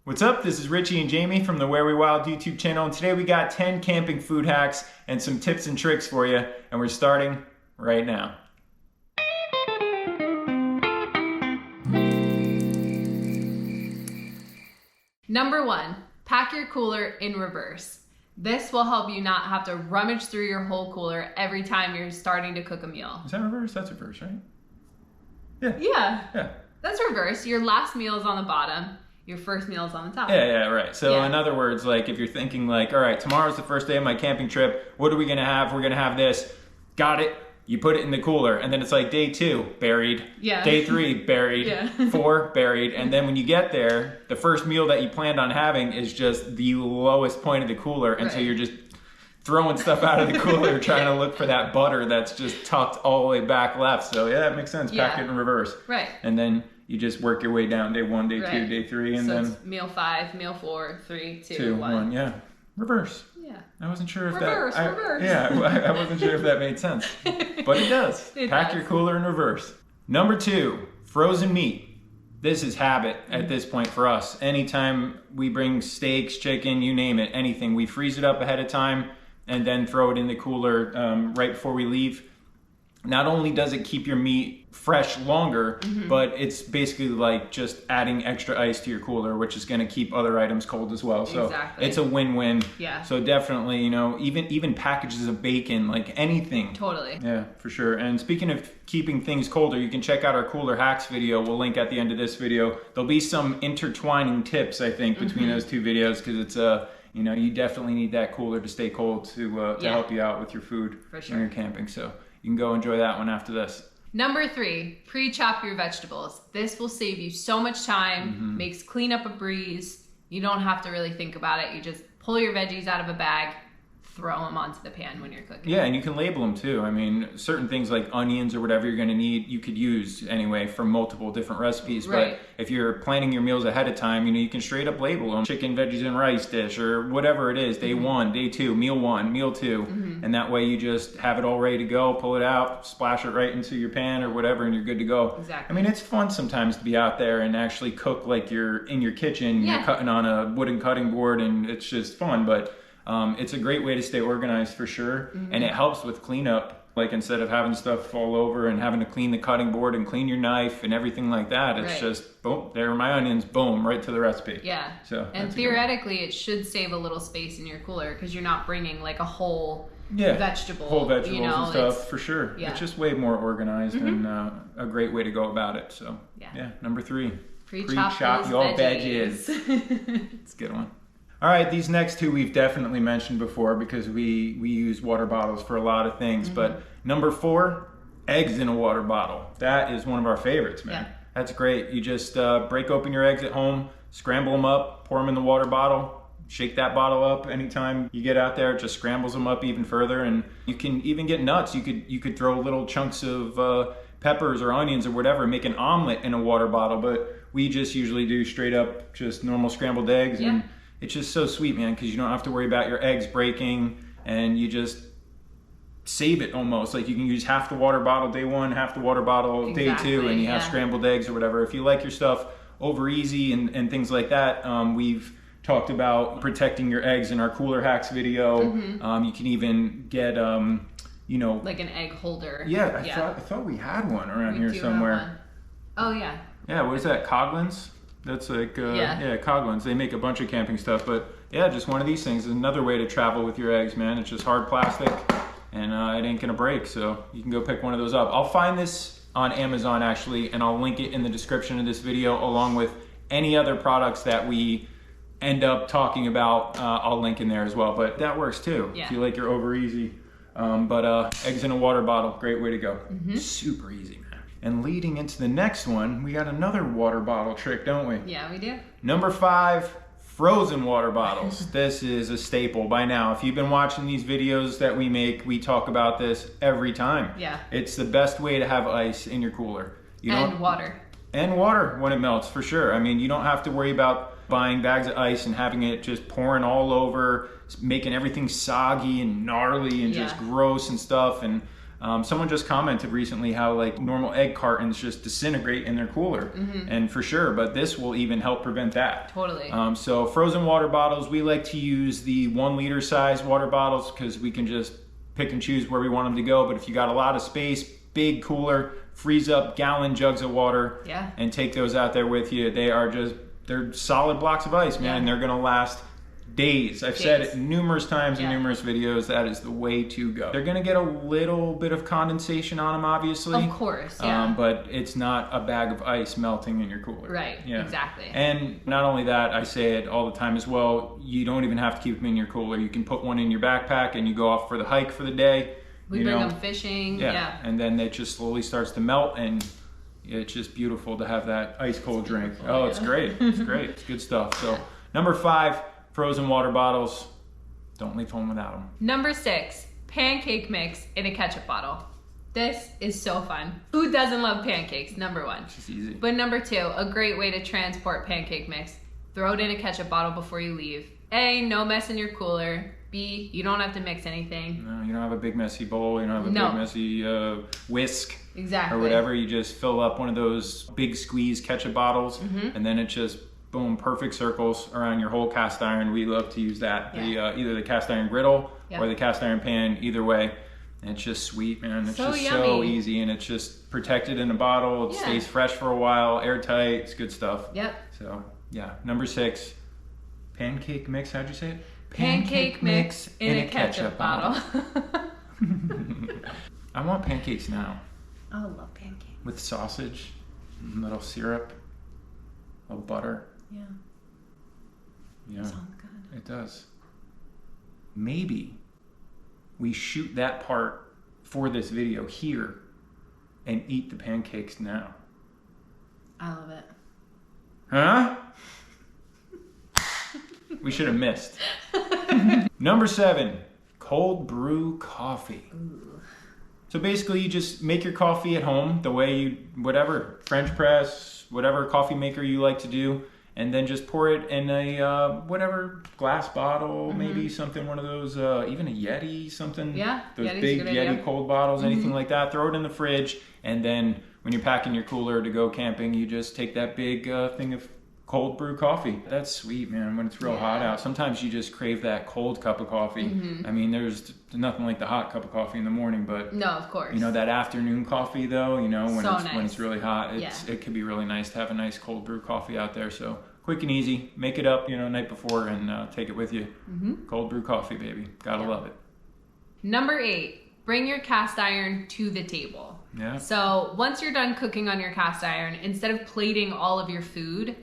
What's up? This is Richie and Jamie from the Where We Wild YouTube channel, and today we got 10 camping food hacks and some tips and tricks for you, and we're starting right now. Number 1, pack your cooler in reverse. This will help you not have to rummage through your whole cooler every time you're starting to cook a meal. Is that reverse? That's reverse, right? Yeah. That's reverse. Your last meal is on the bottom. Your first meal is on the top. Yeah, right. So in other words, like if you're thinking like, all right, tomorrow's the first day of my camping trip. What are we gonna have? We're gonna have this. Got it. You put it in the cooler, and then it's like day 2, buried. Yeah. Day 3, buried. 4, buried. And then when you get there, the first meal that you planned on having is just the lowest point of the cooler, and so you're just throwing stuff out of the cooler, trying to look for that butter that's just tucked all the way back left. So yeah, it makes sense. Pack it in reverse. Right. And then you just work your way down day 1, day 2, day 3, and then it's meal 5, meal 4, 3, 2, 1. Yeah, reverse. Yeah. I wasn't sure if reverse. Yeah, I wasn't sure if that made sense, but it does. Pack your cooler in reverse. Number 2, frozen meat. This is habit at this point for us. Anytime we bring steaks, chicken, you name it, anything, we freeze it up ahead of time and then throw it in the cooler right before we leave. Not only does it keep your meat fresh longer, but it's basically like just adding extra ice to your cooler, which is going to keep other items cold as well. So it's a win-win. Yeah. So definitely, you know, even packages of bacon, like anything. Totally. Yeah, for sure. And speaking of keeping things colder, you can check out our cooler hacks video. We'll link at the end of this video. There'll be some intertwining tips, I think, between those two videos, because it's you know, you definitely need that cooler to stay cold to help you out with your food when you're camping. So you can go enjoy that one after this. Number 3, pre-chop your vegetables. This will save you so much time, makes cleanup a breeze. You don't have to really think about it. You just pull your veggies out of a bag, throw them onto the pan when you're cooking. Yeah, and you can label them too. I mean, certain things like onions or whatever you're going to need, you could use anyway for multiple different recipes. But if you're planning your meals ahead of time, you know, you can straight up label them. Chicken, veggies, and rice dish or whatever it is. Day 1, day 2, meal 1, meal 2. And that way you just have it all ready to go, pull it out, splash it right into your pan or whatever, and you're good to go. Exactly. I mean, it's fun sometimes to be out there and actually cook like you're in your kitchen. You're cutting on a wooden cutting board, and it's just fun. But it's a great way to stay organized for sure, and it helps with cleanup. Like instead of having stuff fall over and having to clean the cutting board and clean your knife and everything like that, it's just boom, there are my onions, boom, right to the recipe. Yeah. So and theoretically, it should save a little space in your cooler because you're not bringing like a whole vegetable, whole vegetables you know, and stuff for sure. It's just way more organized and a great way to go about it. So yeah, number 3, pre-chop your veggies. It's a good one. All right, these next 2 we've definitely mentioned before because we use water bottles for a lot of things. But number 4, eggs in a water bottle. That is one of our favorites, man. That's great. You just break open your eggs at home, scramble them up, pour them in the water bottle, shake that bottle up anytime you get out there. It just scrambles them up even further. And you can even get nuts. You could throw little chunks of peppers or onions or whatever, make an omelet in a water bottle. But we just usually do straight up just normal scrambled eggs. And it's just so sweet, man, because you don't have to worry about your eggs breaking, and you just save it almost. Like you can use half the water bottle day 1, half the water bottle day 2, and you have scrambled eggs or whatever. If you like your stuff over easy and things like that, we've talked about protecting your eggs in our cooler hacks video. You can even get, you know, like an egg holder. Yeah, I thought we had one around here somewhere. Oh yeah. Yeah, what is that? Coghlan's? That's like, Coghlan's. They make a bunch of camping stuff, but yeah, just one of these things is another way to travel with your eggs, man. It's just hard plastic, and it ain't gonna break, so you can go pick one of those up. I'll find this on Amazon, actually, and I'll link it in the description of this video, along with any other products that we end up talking about. I'll link in there as well, but that works too. If you like your over easy. But eggs in a water bottle, great way to go. Super easy, man. And leading into the next one, we got another water bottle trick, don't we? Yeah, we do. Number 5, frozen water bottles. This is a staple by now. If you've been watching these videos that we make, we talk about this every time. Yeah. It's the best way to have ice in your cooler. And water. And water when it melts, for sure. I mean, you don't have to worry about buying bags of ice and having it just pouring all over, making everything soggy and gnarly and just gross and stuff. And Someone just commented recently how like normal egg cartons just disintegrate in their cooler, and for sure, but this will even help prevent that. Totally. So frozen water bottles, we like to use the 1 liter size water bottles because we can just pick and choose where we want them to go. But if you got a lot of space, big cooler, freeze up gallon jugs of water, and take those out there with you. They're solid blocks of ice, man, and they're gonna last days. I've said it numerous times in numerous videos, that is the way to go. They're gonna get a little bit of condensation on them, obviously. Of course, but it's not a bag of ice melting in your cooler. Right, exactly. And not only that, I say it all the time as well, you don't even have to keep them in your cooler. You can put one in your backpack and you go off for the hike for the day. We bring them fishing, and then it just slowly starts to melt, and it's just beautiful to have that ice cold drink. Oh, it's great. It's great. It's good stuff. So number 5, frozen water bottles. Don't leave home without them. Number 6, pancake mix in a ketchup bottle. This is so fun. Who doesn't love pancakes? Number 1. It's just easy. But number 2, a great way to transport pancake mix. Throw it in a ketchup bottle before you leave. A, no mess in your cooler. B, you don't have to mix anything. No, you don't have a big messy bowl. You don't have a big messy whisk. Exactly. Or whatever. You just fill up one of those big squeeze ketchup bottles, and then it just, boom, perfect circles around your whole cast iron. We love to use that. Either the cast iron griddle or the cast iron pan, either way. And it's just sweet, man. It's just so easy, and it's just protected in a bottle. It stays fresh for a while, airtight. It's good stuff. Yep. So, yeah. Number 6, pancake mix. How'd you say it? Pancake mix in a ketchup bottle. I want pancakes now. I love pancakes. With sausage, a little syrup, a little butter. Yeah. Sounds good. It does. Maybe we shoot that part for this video here and eat the pancakes now. I love it. Huh? We should have missed. Number 7, cold brew coffee. Ooh. So basically you just make your coffee at home the way you, whatever, French press, whatever coffee maker you like to do, and then just pour it in a, whatever, glass bottle, maybe something, one of those, even a YETI, something. Yeah, those Yeti's big a good YETI idea. cold bottles, anything like that. Throw it in the fridge, and then when you're packing your cooler to go camping, you just take that big thing of cold brew coffee. That's sweet, man, when it's real hot out. Sometimes you just crave that cold cup of coffee. I mean, there's nothing like the hot cup of coffee in the morning, but no, of course. You know, that afternoon coffee though, you know, when So when it's really hot, it could be really nice to have a nice cold brew coffee out there. So quick and easy, make it up, you know, night before and take it with you. Cold brew coffee, baby. Gotta love it. Number 8, bring your cast iron to the table. Yeah. So once you're done cooking on your cast iron, instead of plating all of your food,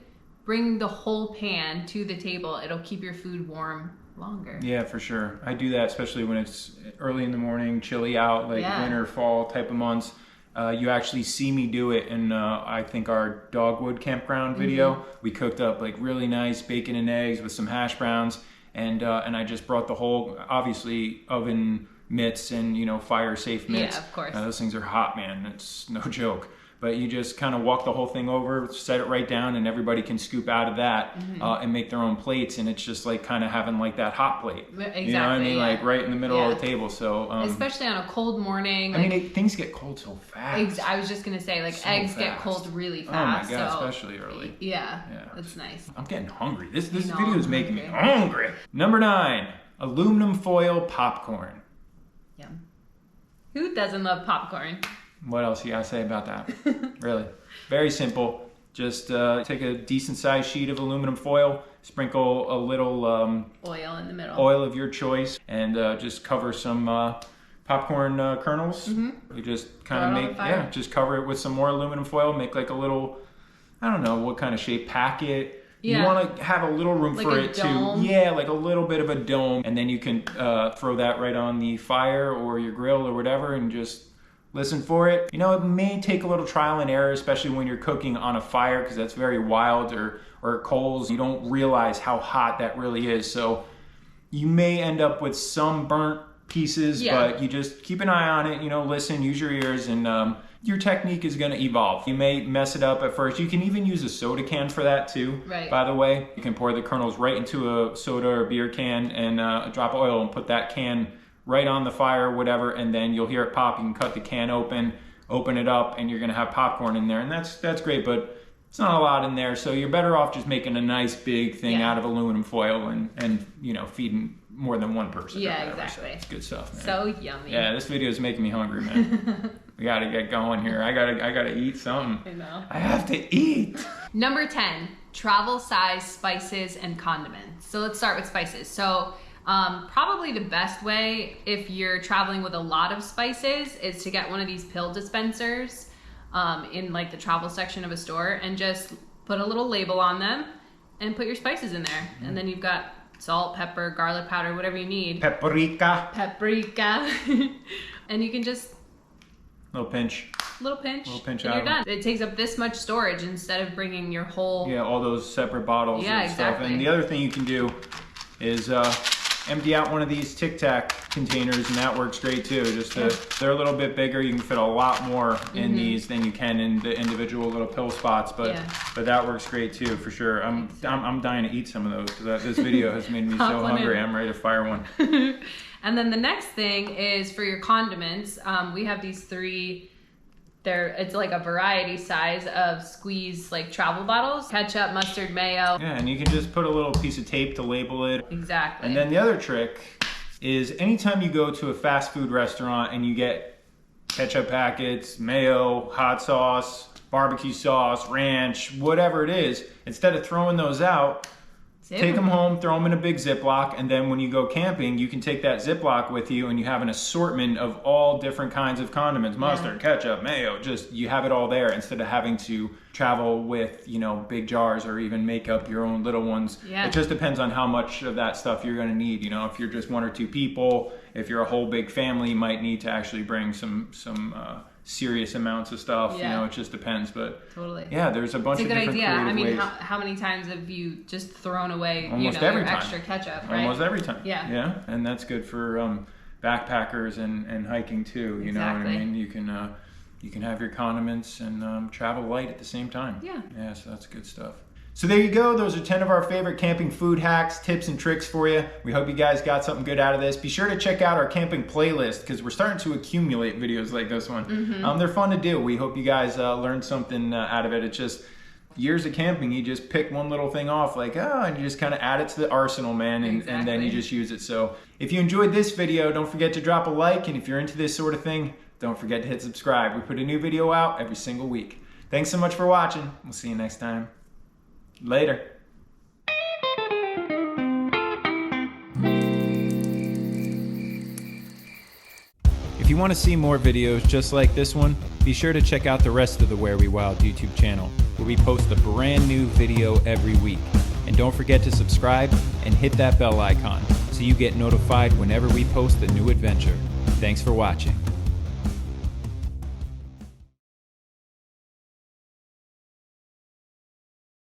bring the whole pan to the table. It'll keep your food warm longer. Yeah, for sure. I do that, especially when it's early in the morning, chilly out, like winter, fall type of months. You actually see me do it in, I think, our Dogwood campground video. We cooked up like really nice bacon and eggs with some hash browns, and I just brought the whole, obviously, oven mitts and, you know, fire safe mitts. Yeah, of course. Those things are hot, man. It's no joke. But you just kind of walk the whole thing over, set it right down, and everybody can scoop out of that and make their own plates. And it's just like kind of having like that hot plate. Exactly. You know what I mean? Like right in the middle of the table. So especially on a cold morning. I mean, things get cold so fast. I was just gonna say, like, so eggs get cold really fast. Oh my god, especially early. Yeah, that's nice. I'm getting hungry. This video is making me hungry. Number 9, aluminum foil popcorn. Yum. Who doesn't love popcorn? What else you gotta say about that? Really, very simple. Just take a decent sized sheet of aluminum foil, sprinkle a little oil in the middle, oil of your choice, and just cover some popcorn kernels. You just kind of make, just cover it with some more aluminum foil. Make like a little, I don't know what kind of shape, packet. You want to have a little room like for a it dome. to, like a little bit of a dome, and then you can throw that right on the fire or your grill or whatever, and just listen for it. You know, it may take a little trial and error, especially when you're cooking on a fire, because that's very wild, or coals. You don't realize how hot that really is. So you may end up with some burnt pieces, but you just keep an eye on it, you know, listen, use your ears, and your technique is going to evolve. You may mess it up at first. You can even use a soda can for that too, by the way. You can pour the kernels right into a soda or beer can and drop oil and put that can right on the fire, whatever, and then you'll hear it pop. You can cut the can open it up, and you're gonna have popcorn in there, and that's great, but it's not a lot in there, so you're better off just making a nice big thing out of aluminum foil and you know, feeding more than one person. Yeah, exactly. So it's good stuff, man. So yummy. Yeah, this video is making me hungry, man. We gotta get going here. I gotta eat something. I know. I have to eat. Number 10, travel size spices and condiments. So let's start with spices. So probably the best way if you're traveling with a lot of spices is to get one of these pill dispensers in like the travel section of a store, and just put a little label on them and put your spices in there. And then you've got salt, pepper, garlic powder, whatever you need. Paprika. And you can just little pinch and you're done. It takes up this much storage instead of bringing your whole all those separate bottles and stuff. And the other thing you can do is empty out one of these Tic Tac containers, and that works great too. They're a little bit bigger. You can fit a lot more in these than you can in the individual little pill spots, but that works great too, for sure. I'm dying to eat some of those, because this video has made me so hungry. I'm ready to fire one. And then the next thing is for your condiments. We have these 3. It's like a variety size of squeeze like travel bottles. Ketchup, mustard, mayo. Yeah, and you can just put a little piece of tape to label it. Exactly. And then the other trick is anytime you go to a fast food restaurant and you get ketchup packets, mayo, hot sauce, barbecue sauce, ranch, whatever it is, instead of throwing those out, take them home, throw them in a big Ziploc, and then when you go camping, you can take that Ziploc with you, and you have an assortment of all different kinds of condiments, mustard, ketchup, mayo, just you have it all there, instead of having to travel with, you know, big jars or even make up your own little ones. It just depends on how much of that stuff you're going to need. You know, if you're just 1 or 2 people, if you're a whole big family, you might need to actually bring some serious amounts of stuff. You know, it just depends, but there's a bunch of different creative ways. I mean, how many times have you just thrown away almost every time. Extra ketchup, right? Almost every time. Yeah, and that's good for backpackers and hiking too. You know what I mean? You can have your condiments and travel light at the same time. Yeah, so that's good stuff. So there you go. Those are 10 of our favorite camping food hacks, tips, and tricks for you. We hope you guys got something good out of this. Be sure to check out our camping playlist, because we're starting to accumulate videos like this one. They're fun to do. We hope you guys learned something out of it. It's just years of camping. You just pick one little thing off, like, and you just kind of add it to the arsenal, man, and then you just use it. So if you enjoyed this video, don't forget to drop a like. And if you're into this sort of thing, don't forget to hit subscribe. We put a new video out every single week. Thanks so much for watching. We'll see you next time. Later. If you want to see more videos just like this one, be sure to check out the rest of the Where We Wild YouTube channel, where we post a brand new video every week. And don't forget to subscribe and hit that bell icon so you get notified whenever we post a new adventure. Thanks for watching.